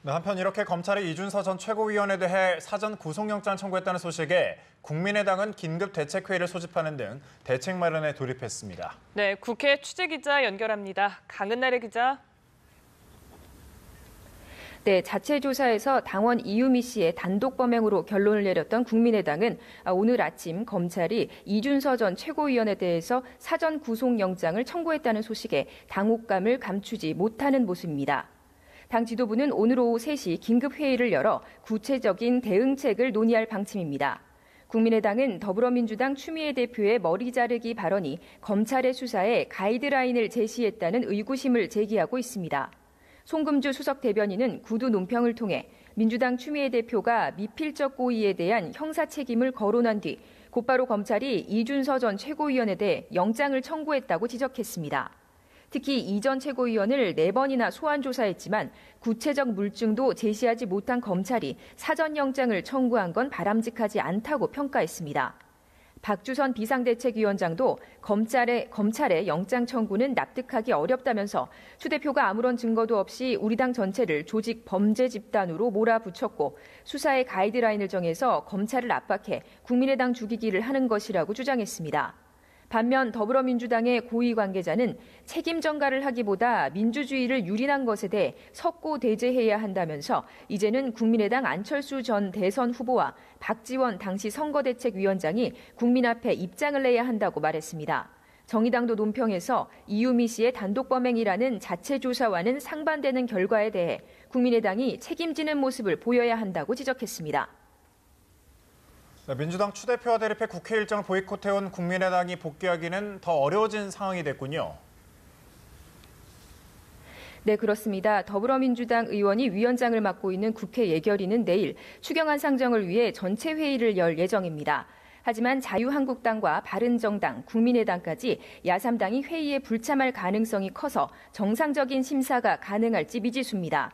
한편 이렇게 검찰이 이준서 전 최고위원에 대해 사전 구속영장 청구했다는 소식에 국민의당은 긴급대책회의를 소집하는 등 대책 마련에 돌입했습니다. 네, 국회 취재기자 연결합니다. 강은나래 기자. 네, 자체 조사에서 당원 이유미 씨의 단독 범행으로 결론을 내렸던 국민의당은 오늘 아침 검찰이 이준서 전 최고위원에 대해서 사전 구속영장을 청구했다는 소식에 당혹감을 감추지 못하는 모습입니다. 당 지도부는 오늘 오후 3시 긴급회의를 열어 구체적인 대응책을 논의할 방침입니다. 국민의당은 더불어민주당 추미애 대표의 머리 자르기 발언이 검찰의 수사에 가이드라인을 제시했다는 의구심을 제기하고 있습니다. 송금주 수석 대변인은 구두 논평을 통해 민주당 추미애 대표가 미필적 고의에 대한 형사 책임을 거론한 뒤 곧바로 검찰이 이준서 전 최고위원에 대해 영장을 청구했다고 지적했습니다. 특히 이 전 최고위원을 4번이나 소환 조사했지만 구체적 물증도 제시하지 못한 검찰이 사전 영장을 청구한 건 바람직하지 않다고 평가했습니다. 박주선 비상대책위원장도 검찰의 영장 청구는 납득하기 어렵다면서 추 대표가 아무런 증거도 없이 우리 당 전체를 조직 범죄 집단으로 몰아붙였고 수사의 가이드라인을 정해서 검찰을 압박해 국민의당 죽이기를 하는 것이라고 주장했습니다. 반면 더불어민주당의 고위 관계자는 책임 전가를 하기보다 민주주의를 유린한 것에 대해 석고대죄해야 한다면서 이제는 국민의당 안철수 전 대선 후보와 박지원 당시 선거대책위원장이 국민 앞에 입장을 내야 한다고 말했습니다. 정의당도 논평에서 이유미 씨의 단독 범행이라는 자체 조사와는 상반되는 결과에 대해 국민의당이 책임지는 모습을 보여야 한다고 지적했습니다. 민주당 추 대표와 대립해 국회 일정을 보이콧해온 국민의당이 복귀하기는 더 어려워진 상황이 됐군요. 네, 그렇습니다. 더불어민주당 의원이 위원장을 맡고 있는 국회 예결위는 내일 추경안 상정을 위해 전체 회의를 열 예정입니다. 하지만 자유한국당과 바른정당, 국민의당까지 야3당이 회의에 불참할 가능성이 커서 정상적인 심사가 가능할지 미지수입니다.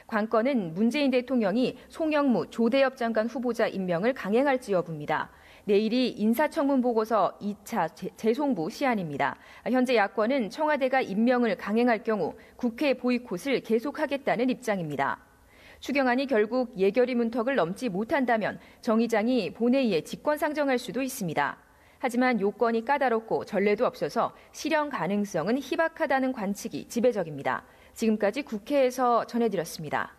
관건은 문재인 대통령이 송영무, 조대엽 장관 후보자 임명을 강행할지 여부입니다. 내일이 인사청문 보고서 2차 재송부 시한입니다. 현재 야권은 청와대가 임명을 강행할 경우 국회 보이콧을 계속하겠다는 입장입니다. 추경안이 결국 예결위 문턱을 넘지 못한다면 정 의장이 본회의에 직권상정할 수도 있습니다. 하지만 요건이 까다롭고 전례도 없어서 실현 가능성은 희박하다는 관측이 지배적입니다. 지금까지 국회에서 전해드렸습니다.